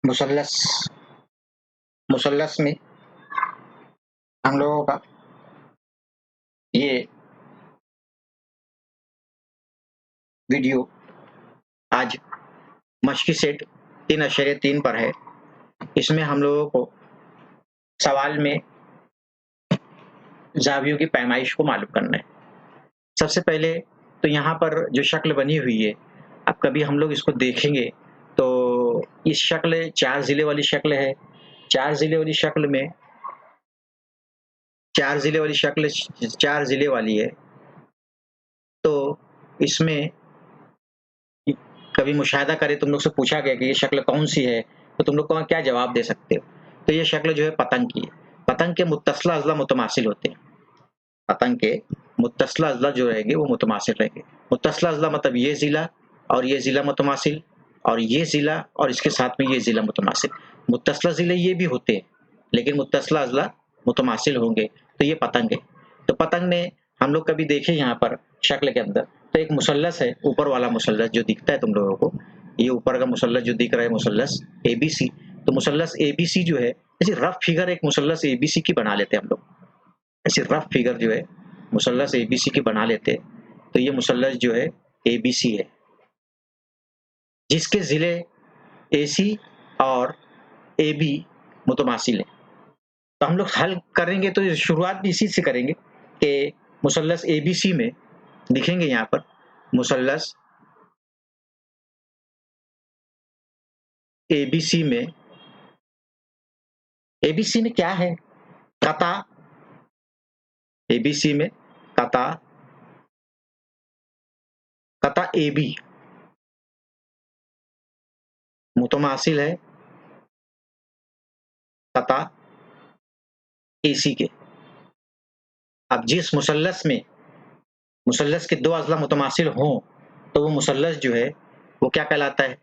मुसल्लस मुसल्लस में हम लोगों का ये वीडियो आज मश्की सेट 3.3 पर है। इसमें हम लोगों को सवाल में ज़ावियों की पैमाइश को मालूम करना है। सबसे पहले तो यहाँ पर जो शक्ल बनी हुई है, अब कभी हम लोग इसको देखेंगे तो इस शक्ल 4 ज़िले वाली शक्ल है। 4 ज़िले वाली शक्ल में 4 ज़िले वाली शक्ल 4 ज़िले वाली है। तो इसमें कभी मुशाहिदा करे, तुम लोग से पूछा गया कि ये शक्ल कौन सी है, तो तुम लोग को क्या जवाब दे सकते हो? तो ये शक्ल जो है पतंग की है। पतंग के मुत्तसिला अज़ला मुतमासिल होते हैं। पतंग के मुत्तसिला अज़ला जो रहेंगे वो मुतमासिल रहेंगे। मुत्तसिला अज़ला मतलब ये ज़िला और ये ज़िला मुतमासिल, और ये ज़िला और इसके साथ में ये ज़िला मुतमासिल। मुत्तसिला ज़िले ये भी होते हैं, लेकिन मुत्तसिला अज़ला मुतमासिल होंगे, तो ये पतंग है। तो पतंग में हम लोग कभी देखे यहाँ पर शक्ल के अंदर, तो एक मुसल्लस है, ऊपर वाला मुसल्लस जो दिखता है तुम लोगों को, ये ऊपर का मुसल्लस जो दिख रहा है, मुसल्लस ABC। तो मुसल्लस ABC जो है, ऐसी रफ फिगर एक मुसल्लस ABC की बना लेते हैं हम लोग। ऐसी रफ फिगर जो है मुसल्लस ABC की बना लेते हैं। तो ये मुसल्लस जो है ABC है, जिसके ज़िले AC और AB मुतमासिल है। तो हम लोग हल करेंगे तो शुरुआत भी इसी से करेंगे कि मुसल्लस ABC में लिखेंगे यहाँ पर मुसल्लस ABC में क्या है? कता। ABC में कता AB मुतमासिल है कता AC के। अब जिस मुसल्लस में मुसल्लस के 2 अज़ला मुतमासिल हों, तो वो मुसल्लस जो है वो क्या कहलाता है?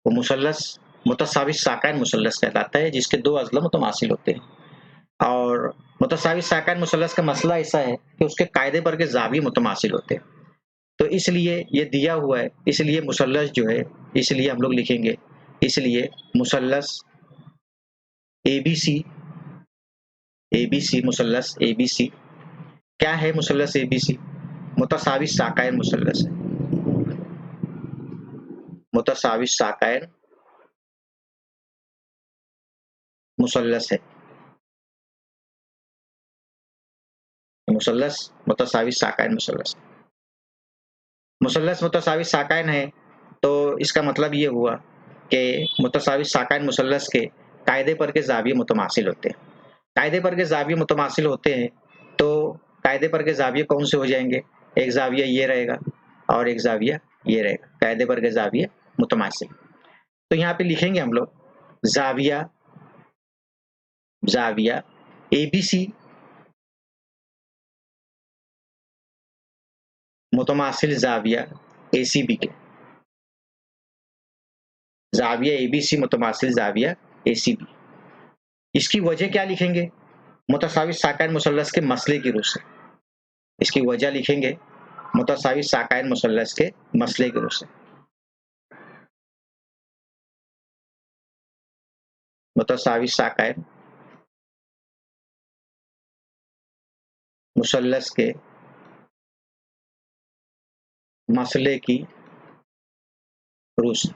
वो मुसल्लस मुतसावी साकाइन मुसल्लस कहलाता है, जिसके 2 अज़ला मुतमासिल होते हैं। और मुतसावी साकाइन मुसल्लस का मसला ऐसा है कि उसके कायदे पर के ज़ाविये मुतमासिल होते हैं। तो इसलिए ये दिया हुआ है, इसलिए मुसल्लस जो है, इसलिए हम लोग लिखेंगे, इसलिए मुसल्लस ABC मुसल्लस ABC क्या है? मुसल्लस ABC मुतसावी साकाइन मुसल्लस है। मुतसावी साकाइन मुसल्लस है। मुसल्लस मुतसावी साकाइन मुसल्लस मुसल्लस मुतसावी साकाइन है, तो इसका मतलब ये हुआ कि मुतसावी साकाइन मुसल्लस के कायदे पर के ज़ाविये मुतमासिल होते हैं। कायदे पर के ज़ाविये मुतमासिल होते हैं, तो कायदे पर के ज़ाविये कौन से हो जाएंगे? एक ज़ाविया ये रहेगा और एक ज़ाविया ये रहेगा, कायदे पर के ज़ाविये मुतमासिल। तो यहाँ पे लिखेंगे हम लोग ज़ाविया ABC मुतमासिल ज़ाविया ACB के। ज़ाविया ABC मुतमासिल ज़ाविया ACB। इसकी वजह क्या लिखेंगे? मुतसावी साकाइन मुसल्लस के मसले की रूह से। इसकी वजह लिखेंगे मुतसावी साकाइन मुसल्लस के मसले की रूह से। मुतसावी साकाइन मुसल्लस के मसले की रूह से।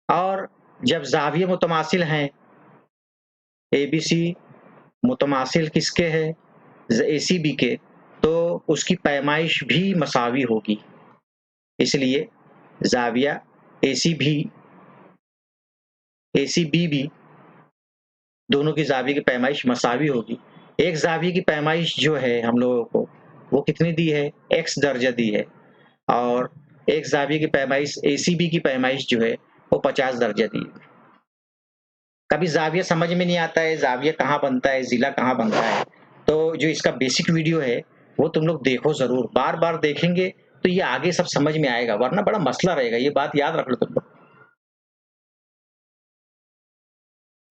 और जब ज़ाविये मुतमासिल हैं, ABC मुतमासिल किसके है? ACB के, तो उसकी पैमाइश भी मसावी होगी। इसलिए ज़ाविया ACB भी दोनों की ज़ाविये की पैमाइश मसावी होगी। एक ज़ाविये की पैमाइश जो है हम लोगों को वो कितनी दी है? X दर्जा दी है, और एक ज़ाविये की पैमाइश ACB की पैमाइश जो है वो 50 दर्जा दी है। कभी ज़ाविया समझ में नहीं आता है, ज़ाविया कहाँ बनता है, ज़िला कहाँ बनता है, तो जो इसका बेसिक वीडियो है वो तुम लोग देखो ज़रूर। बार-बार देखेंगे तो ये आगे सब समझ में आएगा, वरना बड़ा मसला रहेगा, ये बात याद रख लो तुम लोग।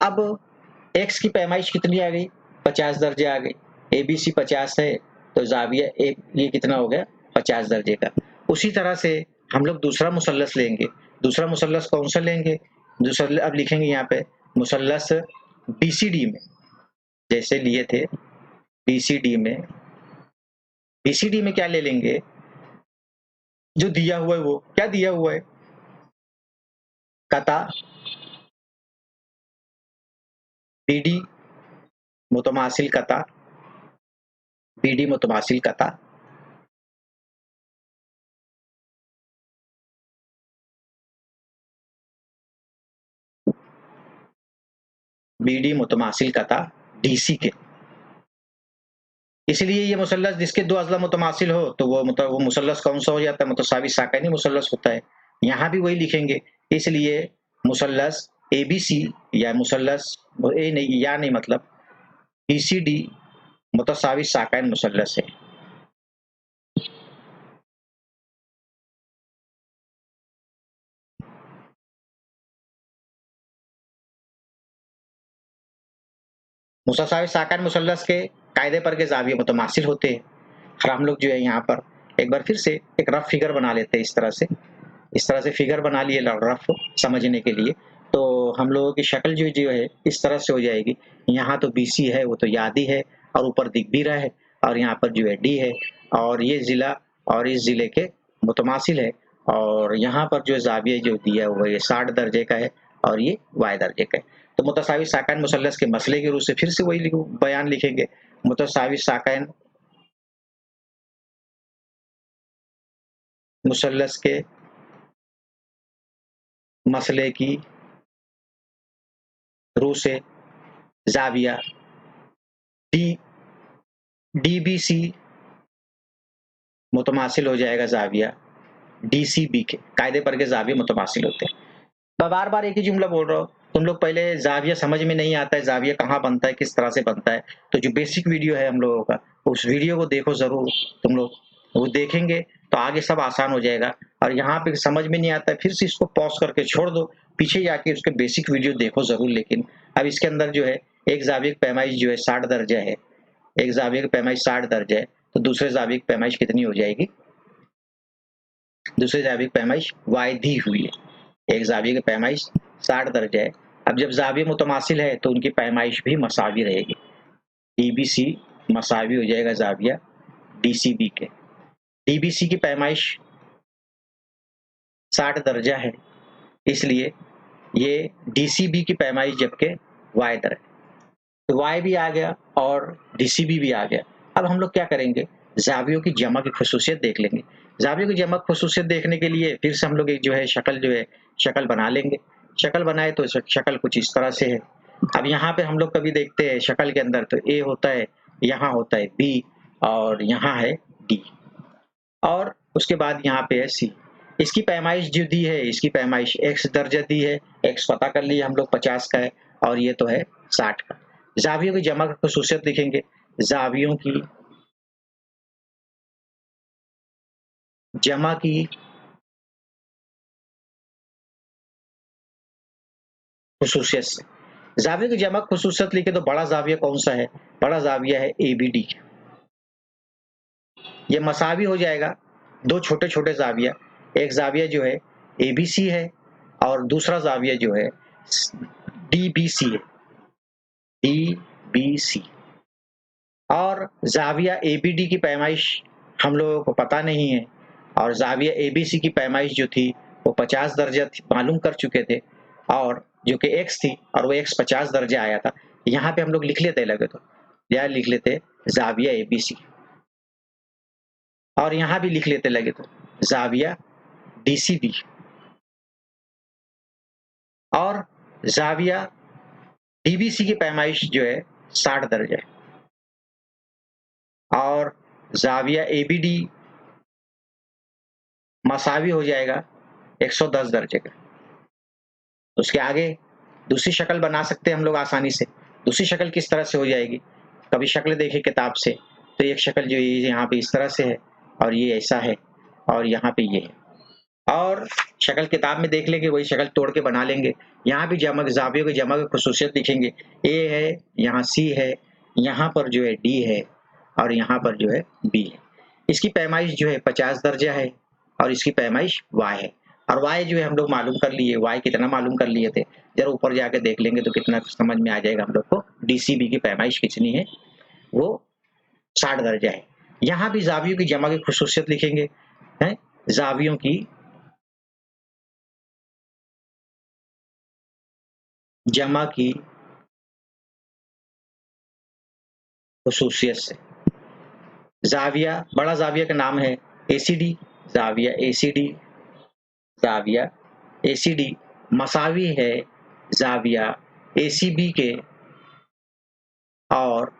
अब X की पैमाइश कितनी आ गई? 50 दर्जे आ गई। ABC 50 है, तो ज़ाविया ये कितना हो गया? 50 दर्जे का। उसी तरह से हम लोग दूसरा मुसल्लस लेंगे। दूसरा मुसल्लस कौन सा लेंगे? अब लिखेंगे यहाँ पे मुसल्लस बीसीडी में, जैसे लिए थे बीसीडी में क्या ले लेंगे, जो दिया हुआ है वो क्या दिया हुआ है, कता बीडी मुतमासिल कता, बीडी मुतमासिल कता, बीडी मुतमासिल कता डीसी के। इसलिए ये मुसल्लस जिसके दो अज़ला मुतमासिल हो तो वो मुसल्लस कौन सा हो जाता है, मुतसावी साकैनी मुसल्लस होता है। यहाँ भी वही लिखेंगे, इसलिए मुसल्लस एबीसी या मुसल्लस ए नहीं या नहीं मतलब बीसीडी मुतसावी साकैन मुसल्लस है। मुतसावी साकैन मुसल्लस के कायदे पर के ज़ाविये मुतमासिल होते हैं। और हम लोग जो है यहाँ पर एक बार फिर से एक रफ फिगर बना लेते हैं, इस तरह से फिगर बना लिए रफ समझने के लिए। तो हम लोगों की शक्ल जो है इस तरह से हो जाएगी, यहाँ तो बीसी है वो तो यादी है और ऊपर दिख भी रहा है, और यहाँ पर जो है डी है, और ये ज़िला और इस ज़िले के मुतमासिल है, और यहाँ पर जो ज़ाविया जो दिया हुआ है ये 60 दर्जे का है और ये वाई दर्जे का है। तो मुतसावी साकैन मुसल्लस के मसले के रूप से फिर से वही बयान लिखेंगे, मुतसावी साकैन मुसल्लस के मसले की रूह से ज़ाविया डीबीसी मुतमासिल हो जाएगा ज़ाविया डीसीबी के, कायदे पर के ज़ाविये मुतमासिल होते हैं। मैं बार बार एक ही जुमला बोल रहा हूँ, तुम लोग पहले ज़ाविया समझ में नहीं आता है, ज़ाविया कहाँ बनता है, किस तरह से बनता है, तो जो बेसिक वीडियो है हम लोगों का उस वीडियो को देखो ज़रूर, तुम लोग वो देखेंगे तो आगे सब आसान हो जाएगा। और यहाँ पे समझ में नहीं आता है फिर से इसको पॉज करके छोड़ दो, पीछे जाके उसके बेसिक वीडियो देखो ज़रूर। लेकिन अब इसके अंदर जो है एक ज़ाविये की पैमाइश जो है 60 दर्जा है, एक ज़ाविये की पैमाइश 60 दर्जा है, तो दूसरे ज़ाविये की पैमाइश कितनी हो जाएगी, दूसरे ज़ाविये की पैमाइश वाई दी हुई है, एक ज़ाविये की पैमाइश 60 दर्जा है। अब जब ज़ाविये मुतमासिल है तो उनकी पैमाइश भी मसावी रहेगी, डीबीसी मसावी हो जाएगा ज़ाविया डीसीबी के। डीबीसी की पैमाइश 60 दर्जा है, इसलिए ये डीसीबी की पैमाइश जबकि वाई दर है, तो वाई भी आ गया और डीसीबी भी आ गया। अब हम लोग क्या करेंगे, ज़ावियों की जमा की खुसूसियत देख लेंगे। ज़ावियों की जमा खुसूसियत देखने के लिए फिर से हम लोग एक जो है शक्ल बना लेंगे। शक्ल बनाए तो शक्ल कुछ इस तरह से है। अब यहाँ पे हम लोग कभी देखते हैं शक्ल के अंदर तो ए होता है, यहाँ होता है बी और यहाँ है डी, और उसके बाद यहाँ पे है सी। इसकी पैमाइश जो दी है, इसकी पैमाइश x दर्जा दी है, x पता कर लिया हम लोग 50 का है और ये तो है 60 का। ज़ावियों की जमा की खुसूसियत लिखेंगे, ज़ावियों की जमा की खुसूसियत से, ज़ावियों की जमा खुसूसियत लिखे तो बड़ा ज़ाविया कौन सा है, बड़ा ज़ाविया है एबीडी। ये मसावी हो जाएगा दो छोटे छोटे ज़ाविया, एक ज़ाविया जो है एबीसी है और दूसरा ज़ाविया जो है डीबीसी है, डीबीसी। और ज़ाविया एबीडी की पैमाइश हम लोगों को पता नहीं है, और ज़ाविया एबीसी की पैमाइश जो थी वो 50 दर्जा मालूम कर चुके थे, और जो कि x थी और वो x 50 दर्जा आया था। यहाँ पे हम लोग लिख लेते लगे तो या लिख लेते ज़ाविया एबीसी, और यहाँ भी लिख लेते लगे तो ज़ाविया डीसीबी, और ज़ाविया डीबीसी की पैमाइश जो है 60 दर्जा है, और ज़ाविया एबीडी मसावी हो जाएगा 110 दर्जे का। उसके आगे दूसरी शक्ल बना सकते हैं हम लोग आसानी से। दूसरी शक्ल किस तरह से हो जाएगी, कभी शक्ल देखे किताब से तो एक शक्ल जो यहाँ पे इस तरह से है और ये ऐसा है और यहाँ पे ये है, और शक्ल किताब में देख लेंगे वही शक्ल तोड़ के बना लेंगे। यहाँ भी ज़ावियों की जमा की खुसूसियत लिखेंगे, ए है, यहाँ सी है, यहाँ पर जो है डी है और यहाँ पर जो है बी है। इसकी पैमाइश जो है 50 दर्जा है और इसकी पैमाइश वाई है। और y जो है हम लोग मालूम कर लिए, y कितना मालूम कर लिए थे, जरा ऊपर जाके देख लेंगे तो कितना समझ में आ जाएगा हम लोग को। डीसीबी की पैमाइश कितनी है, वो 60 दर्जा है। यहाँ भी जावियों की जमा की खुसूसियत लिखेंगे, है जावियों की जमा की खुसूसियत से। जाविया, बड़ा जाविया का नाम है एसीडी, जाविया एसीडी, जाविया एसीडी मसावी है जाविया एसीबी के और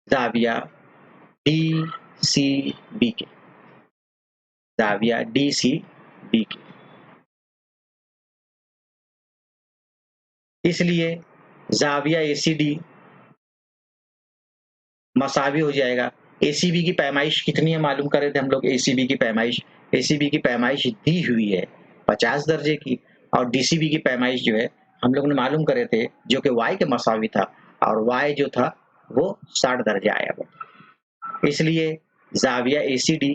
जाविया डीसीबी के, जाविया डीसीबी के। इसलिए जाविया एसीडी मसावी हो जाएगा। एसीबी की पैमाइश कितनी है मालूम कर रहे थे हम लोग, एसीबी की पैमाइश, एसीबी की पैमाइश दी हुई है 50 दर्जे की, और डीसीबी की पैमाइश जो है हम लोग ने मालूम करे थे जो कि y के मसावी था, और y जो था वो 60 दर्जे आया वो। इसलिए जाविया एसीडी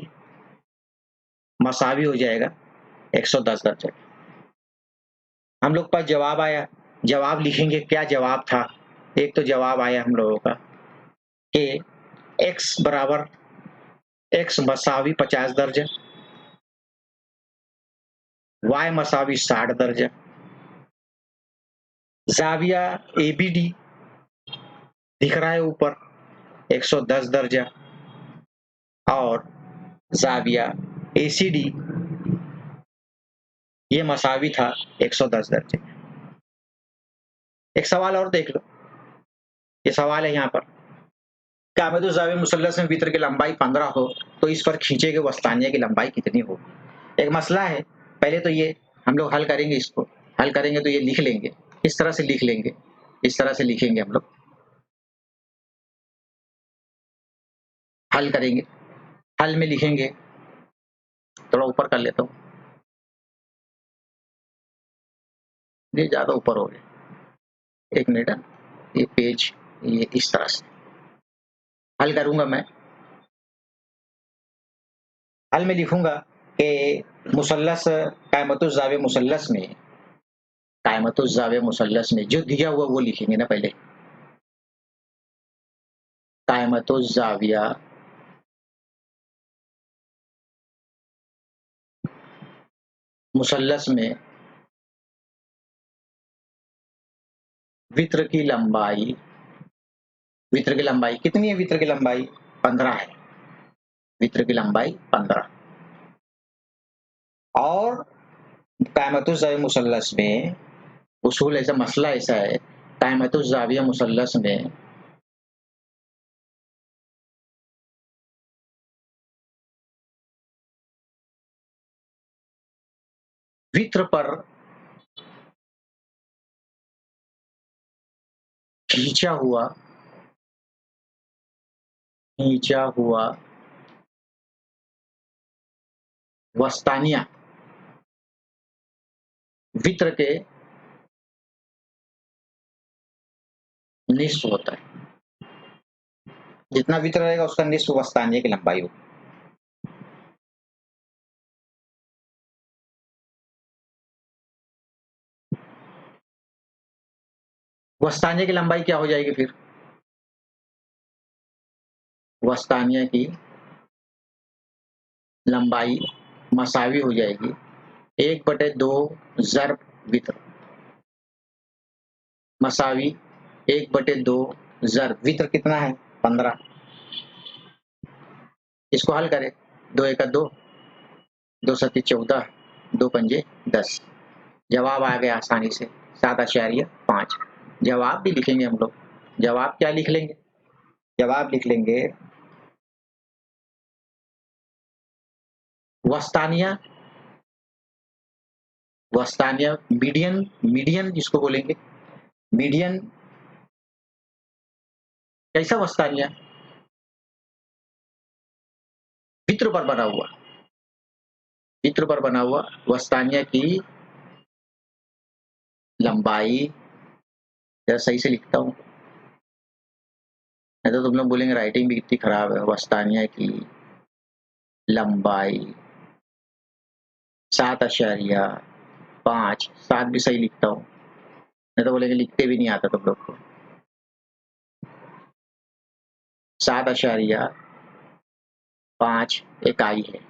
मसावी हो जाएगा 110 दर्जे। हम लोग पास जवाब आया, जवाब लिखेंगे, क्या जवाब था। एक तो जवाब आया हम लोगों का कि x बराबर x मसावी 50 दर्जा, y मसावी 60 दर्जा, जाविया एबीडी दिख रहा है ऊपर 110 दर्जा, और जाविया एसीडी ये मसावी था 110 दर्जे। एक सवाल और देख लो, ये सवाल है यहाँ पर, कामतुज़ ज़ाविया मुसल्लस में वित्र की लंबाई 15 हो तो इस पर खींचे गए वस्तानिया की लंबाई कितनी हो। एक मसला है, पहले तो ये हम लोग हल करेंगे, इसको हल करेंगे तो ये लिख लेंगे, इस तरह से लिख लेंगे, इस तरह से लिखेंगे हम लोग, हल करेंगे। हल में लिखेंगे, थोड़ा ऊपर कर लेता हूँ, ये ज्यादा ऊपर हो गया, एक मिनट, ये पेज ये इस तरह से हल करूंगा मैं। हल में लिखूंगा कि मुसल्लस कायमतुज़ ज़ाविया मुसल्लस में, कायमतुज़ ज़ाविया मुसल्लस में जो दिया हुआ वो लिखेंगे ना पहले, कायमतुज़ ज़ाविया मुसल्लस में वित्र की लंबाई, वित्र की लंबाई कितनी है, वित्र की लंबाई 15 है, वित्र की लंबाई 15, और कायमतुज़ ज़ाविया मुसल्लस में उसूल ऐसा, मसला ऐसा है, कायमतुज़ ज़ाविया मुसल्लस में वित्र पर खींचा हुआ वस्तानिया वित्र के निस्फ होता है, जितना वित्र रहेगा उसका निस्फ वस्तानिया की लंबाई होगी। वस्तानिया की लंबाई क्या हो जाएगी फिर, वस्तानिया की लंबाई मसावी हो जाएगी 1/2 ज़र्ब वित्र, मसावी 1/2 ज़र्ब वित्र कितना है 15, इसको हल करें, 2 एका 2, 2 सत्ती 14, 2 पंजे 10, जवाब आ गया आसानी से 7.5। जवाब भी लिखेंगे हम लोग, जवाब क्या लिख लेंगे, जवाब लिख लेंगे वस्तानिया, वस्तानिया मीडियन, मीडियन जिसको बोलेंगे, मीडियन कैसा वस्तानिया, वित्र पर बना हुआ, वित्र पर बना हुआ वस्तानिया की लंबाई, जरा सही से लिखता हूँ नहीं तो तुम लोग बोलेंगे राइटिंग भी कितनी खराब है, वस्तानिया की लंबाई 7.5, 7 भी सही लिखता हूँ, नहीं तो बोलेंगे लिखते भी नहीं आता तुम लोग को। 7.5 इकाई है।